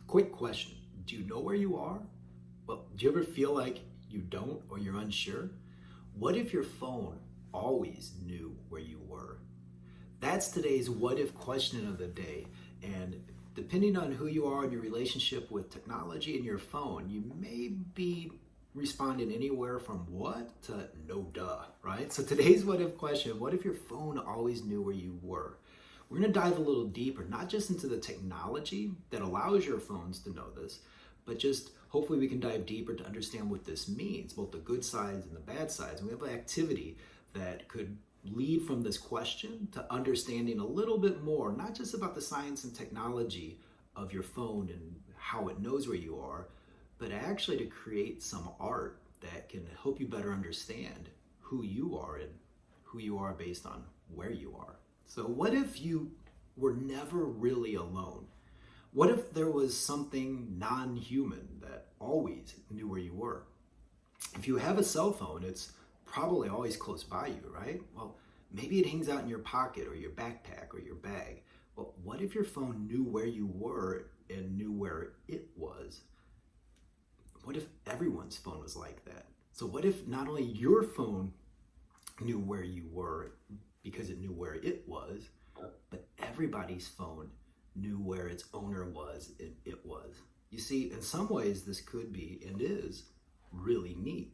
Quick question. Do you know where you are? Well, do you ever feel like you don't or you're unsure? What if your phone always knew where you were? That's today's what if question of the day. And depending on who you are in your relationship with technology and your phone, you may be responding anywhere from what to no duh, right? So today's what if question, what if your phone always knew where you were? We're going to dive a little deeper, not just into the technology that allows your phones to know this, but just hopefully we can dive deeper to understand what this means, both the good sides and the bad sides. And we have an activity that could lead from this question to understanding a little bit more, not just about the science and technology of your phone and how it knows where you are, but actually to create some art that can help you better understand who you are and who you are based on where you are. So what if you were never really alone? What if there was something non-human that always knew where you were? If you have a cell phone, it's probably always close by you, right? Well, maybe it hangs out in your pocket or your backpack or your bag. Well, what if your phone knew where you were and knew where it was? What if everyone's phone was like that? So what if not only your phone knew where you were because it knew where it was, but everybody's phone knew where its owner was and it was? You see, in some ways this could be and is really neat.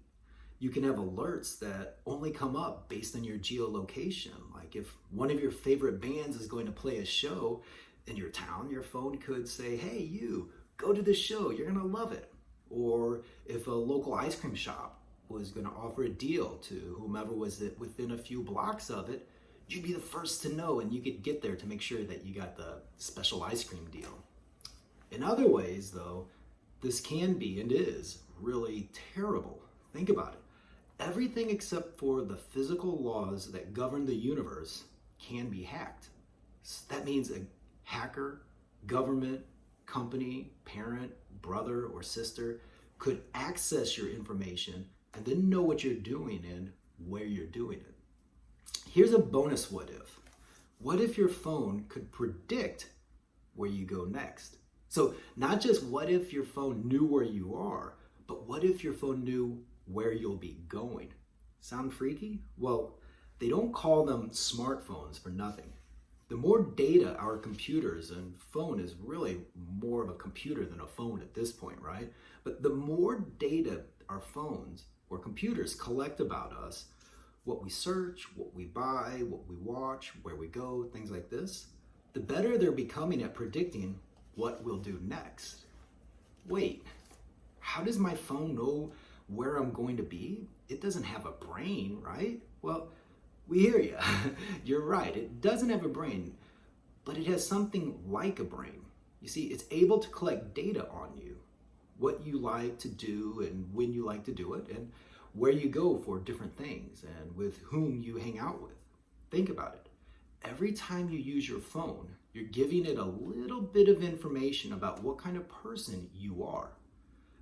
You can have alerts that only come up based on your geolocation. Like if one of your favorite bands is going to play a show in your town, your phone could say, hey, you, go to this show, you're gonna love it. Or if a local ice cream shop was gonna offer a deal to whomever was within a few blocks of it, you'd be the first to know and you could get there to make sure that you got the special ice cream deal. In other ways, though, this can be and is really terrible. Think about it. Everything except for the physical laws that govern the universe can be hacked. That means a hacker, government, company, parent, brother, or sister could access your information and then know what you're doing and where you're doing it. Here's a bonus what if. What if your phone could predict where you go next? So not just what if your phone knew where you are, but what if your phone knew where you'll be going? Sound freaky? Well, they don't call them smartphones for nothing. The more data our computers and phone is really more of a computer than a phone at this point, right? But the more data our phones or computers collect about us, what we search, what we buy, what we watch, where we go, things like this, the better they're becoming at predicting what we'll do next. Wait, how does my phone know where I'm going to be? It doesn't have a brain, right? Well, we hear you. You're right. It doesn't have a brain, but it has something like a brain. You see, it's able to collect data on you, what you like to do and when you like to do it, and where you go for different things and with whom you hang out with. Think about it. Every time you use your phone, you're giving it a little bit of information about what kind of person you are.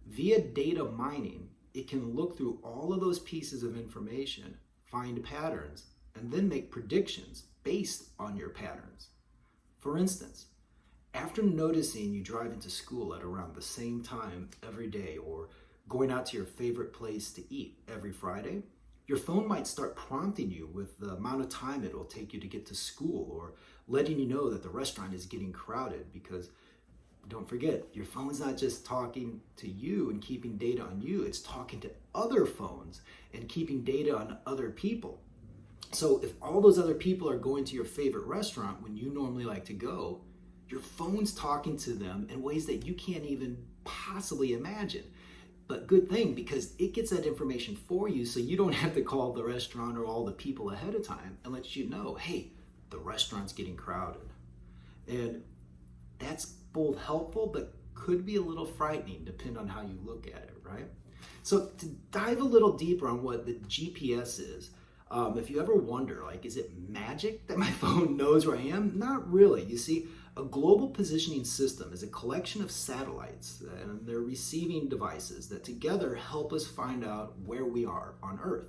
Via data mining, it can look through all of those pieces of information, find patterns, and then make predictions based on your patterns. For instance, after noticing you drive into school at around the same time every day or going out to your favorite place to eat every Friday, your phone might start prompting you with the amount of time it will take you to get to school or letting you know that the restaurant is getting crowded because don't forget, your phone's not just talking to you and keeping data on you, it's talking to other phones and keeping data on other people. So if all those other people are going to your favorite restaurant when you normally like to go, your phone's talking to them in ways that you can't even possibly imagine. But good thing, because it gets that information for you so you don't have to call the restaurant or all the people ahead of time and lets you know, hey, the restaurant's getting crowded. And that's both helpful but could be a little frightening depending on how you look at it, right? So to dive a little deeper on what the GPS is, if you ever wonder, like, is it magic that my phone knows where I am? Not really. You see, a global positioning system is a collection of satellites and their receiving devices that together help us find out where we are on Earth.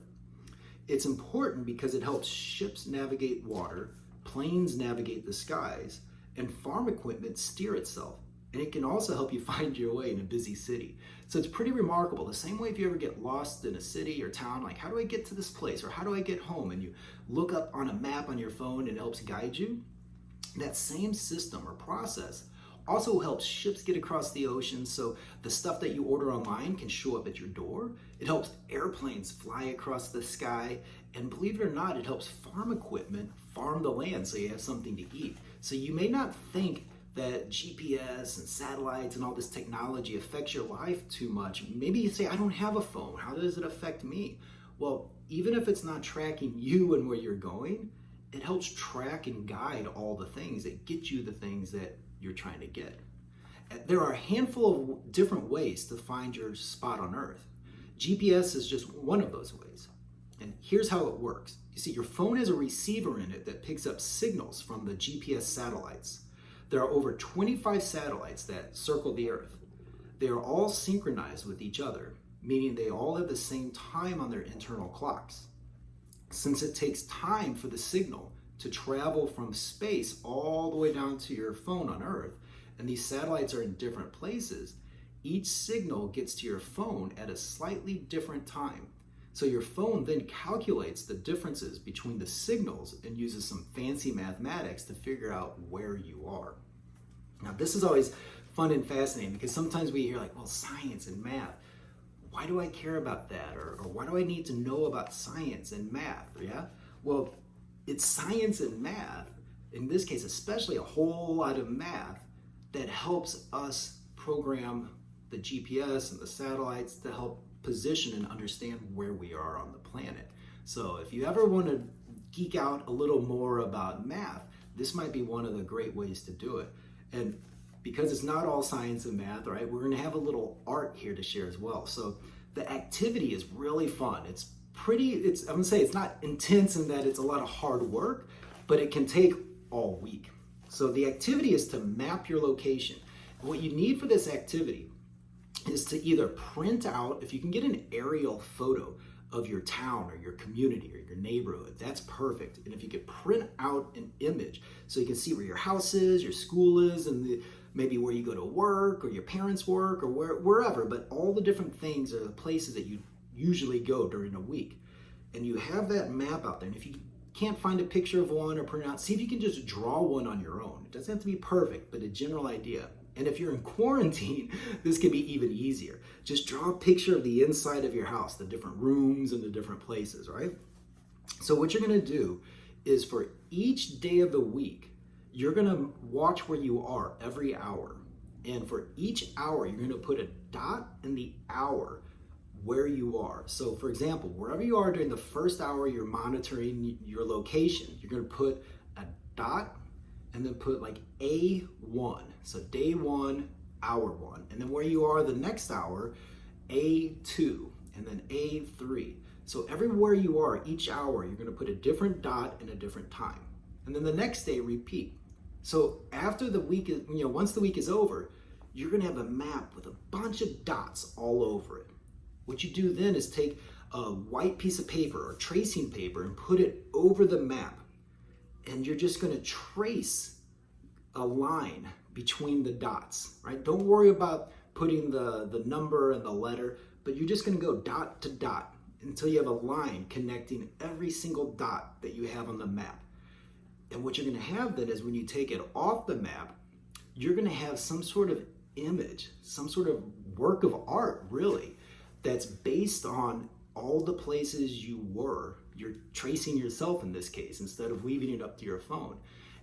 It's important because it helps ships navigate water, planes navigate the skies, and farm equipment steer itself. And it can also help you find your way in a busy city. So it's pretty remarkable. The same way if you ever get lost in a city or town, like how do I get to this place or how do I get home? And you look up on a map on your phone and it helps guide you. That same system or process also helps ships get across the ocean, so the stuff that you order online can show up at your door. It helps airplanes fly across the sky, and believe it or not, it helps farm equipment farm the land so you have something to eat. So you may not think that GPS and satellites and all this technology affects your life too much. Maybe you say, I don't have a phone. How does it affect me? Well, even if it's not tracking you and where you're going, it helps track and guide all the things that get you the things that you're trying to get. There are a handful of different ways to find your spot on Earth. GPS is just one of those ways. And here's how it works. You see, your phone has a receiver in it that picks up signals from the GPS satellites. There are over 25 satellites that circle the Earth. They are all synchronized with each other, meaning they all have the same time on their internal clocks. Since it takes time for the signal to travel from space all the way down to your phone on Earth, and these satellites are in different places, each signal gets to your phone at a slightly different time. So your phone then calculates the differences between the signals and uses some fancy mathematics to figure out where you are. Now, this is always fun and fascinating because sometimes we hear like, well, science and math. Why do I care about that? Or why do I need to know about science and math? Yeah? Well, it's science and math, in this case, especially a whole lot of math, that helps us program the GPS and the satellites to help position and understand where we are on the planet. So if you ever want to geek out a little more about math, this might be one of the great ways to do it. And because it's not all science and math, right, we're going to have a little art here to share as well. So the activity is really fun. I'm going to say it's not intense in that it's a lot of hard work, but it can take all week. So the activity is to map your location. And what you need for this activity is to either print out, if you can get an aerial photo of your town or your community or your neighborhood, that's perfect. And if you could print out an image so you can see where your house is, your school is, and maybe where you go to work or your parents work or wherever, but all the different things are the places that you usually go during a week. And you have that map out there. And if you can't find a picture of one or print it out, see if you can just draw one on your own. It doesn't have to be perfect, but a general idea. And if you're in quarantine, this can be even easier. Just draw a picture of the inside of your house, the different rooms and the different places, right? So what you're going to do is for each day of the week, you're going to watch where you are every hour. And for each hour, you're going to put a dot in the hour where you are. So for example, wherever you are during the first hour, you're monitoring your location. You're going to put a dot and then put like A1. So day 1, hour 1. And then where you are the next hour, A2, and then A3. So everywhere you are, each hour, you're going to put a different dot and a different time. And then the next day, repeat. So after the week, once the week is over, you're going to have a map with a bunch of dots all over it. What you do then is take a white piece of paper or tracing paper and put it over the map. And you're just going to trace a line between the dots, right? Don't worry about putting the number and the letter, but you're just going to go dot to dot until you have a line connecting every single dot that you have on the map. And what you're going to have then is when you take it off the map, you're going to have some sort of image, some sort of work of art, really, that's based on all the places you were. You're tracing yourself in this case instead of leaving it up to your phone.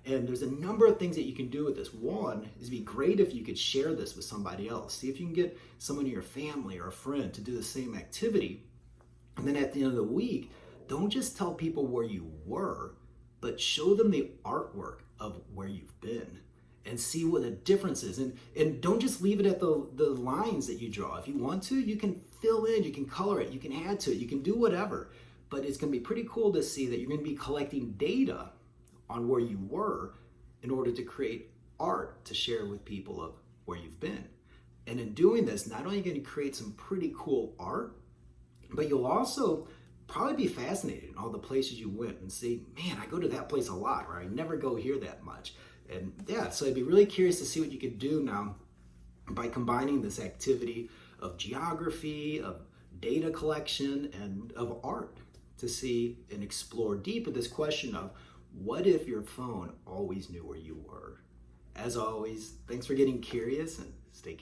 And there's a number of things that you can do with this. One is it'd be great if you could share this with somebody else. See if you can get someone in your family or a friend to do the same activity. And then at the end of the week, don't just tell people where you were, but show them the artwork of where you've been and see what the difference is. And don't just leave it at the lines that you draw. If you want to, you can fill in, you can color it, you can add to it, you can do whatever. But it's going to be pretty cool to see that you're going to be collecting data on where you were in order to create art to share with people of where you've been. And in doing this, not only are you going to create some pretty cool art, but you'll also probably be fascinated in all the places you went and say, man, I go to that place a lot, or I never go here that much. And yeah, so I'd be really curious to see what you could do now by combining this activity of geography, of data collection, and of art to see and explore deeper this question of what if your phone always knew where you were? As always, thanks for getting curious and stay curious.